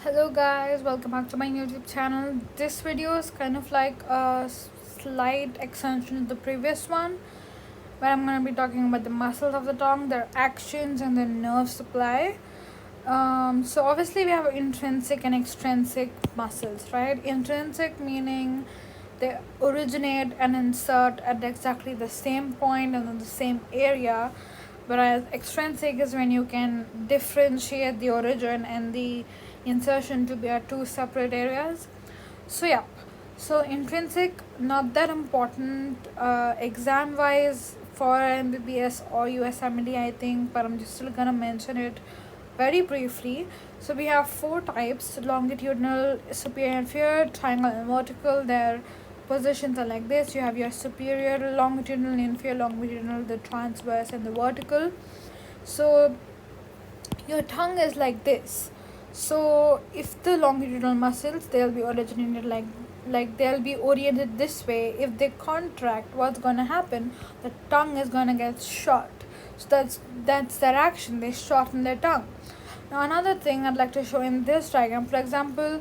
Hello guys, welcome back to my YouTube channel. This video is kind of like a slight extension of the previous one, where I'm going to be talking about the muscles of the tongue, their actions and their nerve supply. So obviously we have intrinsic and extrinsic muscles, right? Intrinsic meaning they originate and insert at exactly the same point and in the same area, whereas extrinsic is when you can differentiate the origin and the insertion to be at two separate areas. So intrinsic, not that important exam wise for MBBS or USMLE, I think, but I'm just still gonna mention it very briefly. So we have four types: longitudinal, superior, inferior, triangle and vertical. Their positions are like this. You have your superior, longitudinal, inferior, longitudinal, the transverse and the vertical. So your tongue is like this. So if the longitudinal muscles, they'll be originated like they'll be oriented this way. If they contract, what's going to happen? The tongue is going to get short. So that's their action. They shorten their tongue. Now another thing I'd like to show in this diagram, for example,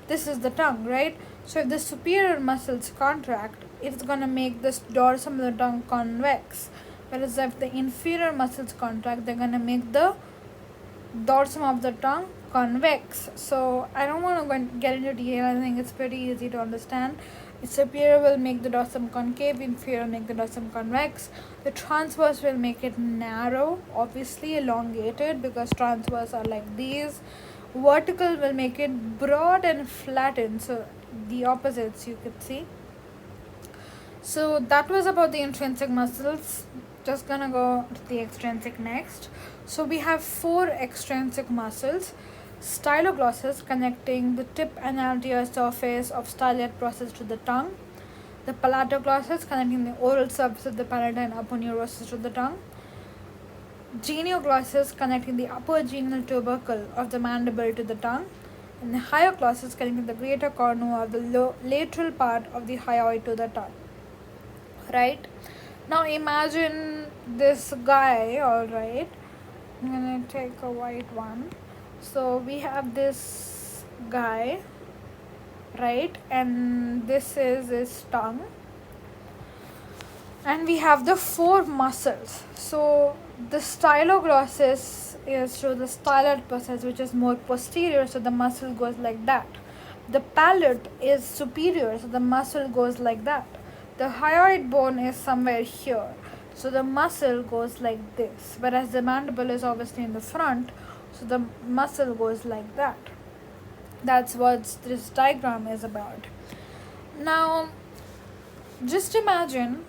this is the tongue, right? So if the superior muscles contract, it's going to make this dorsum of the tongue convex. Whereas if the inferior muscles contract, they're going to make the dorsum of the tongue convex. So I don't want to get into detail. I think it's pretty easy to understand. The superior will make the dorsum concave, inferior will make the dorsum convex. The transverse will make it narrow, obviously elongated, because transverse are like these. Vertical will make it broad and flattened, so the opposites you could see. So that was about the intrinsic muscles. Just gonna go to the extrinsic next. So we have four extrinsic muscles: styloglossus, connecting the tip and anterior surface of stylet process to the tongue; the palatoglossus, connecting the oral surface of the palatal and upper neurosis to the tongue; genioglossus, connecting the upper genial tubercle of the mandible to the tongue; and the hyoglossus, connecting the greater cornu of the lateral part of the hyoid to the tongue. Right? Now imagine this guy, alright. I'm gonna take a white one. So we have this guy, right? And this is his tongue. And we have the four muscles. So the styloglossus is through the stylet process, which is more posterior, so the muscle goes like that. The palate is superior, so the muscle goes like that. The hyoid bone is somewhere here, so the muscle goes like this, whereas the mandible is obviously in the front, so the muscle goes like that. That's what this diagram is about. Now just imagine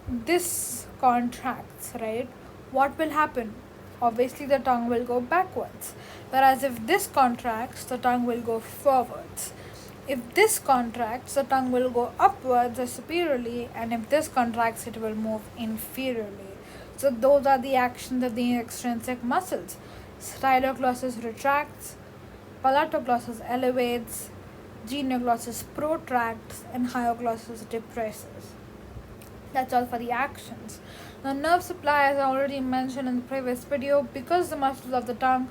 this contracts, right? What will happen? Obviously the tongue will go backwards, whereas if this contracts, the tongue will go forwards. If this contracts, the tongue will go upwards or superiorly, and if this contracts, it will move inferiorly. So those are the actions of the extrinsic muscles. Styloglossus retracts, palatoglossus elevates, genioglossus protracts, and hyoglossus depresses. That's all for the actions. Now nerve supply, as I already mentioned in the previous video, because the muscles of the tongue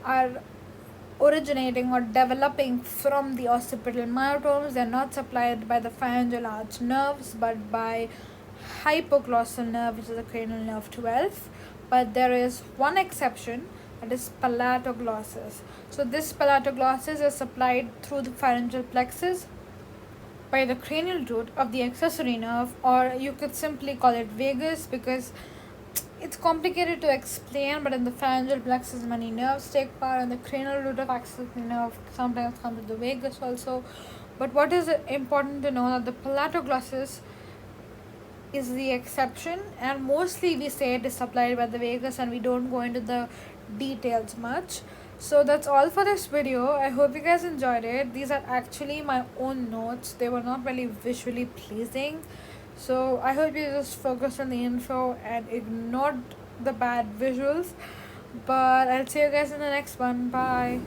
are originating or developing from the occipital myotomes, they are not supplied by the pharyngeal arch nerves but by hypoglossal nerve, which is the cranial nerve 12. But there is one exception, that is palatoglossus. So this palatoglossus is supplied through the pharyngeal plexus by the cranial root of the accessory nerve, or you could simply call it vagus, because it's complicated to explain, but in the pharyngeal plexus many nerves take part, and the cranial root of accessory nerve sometimes comes with the vagus also. But what is important to know, that the palatoglossus is the exception, and mostly we say it is supplied by the vagus, and we don't go into the details much. So that's all for this video. I hope you guys enjoyed it. These are actually my own notes. They were not really visually pleasing, so I hope you just focused on the info and ignored the bad visuals. But I'll see you guys in the next one. Bye.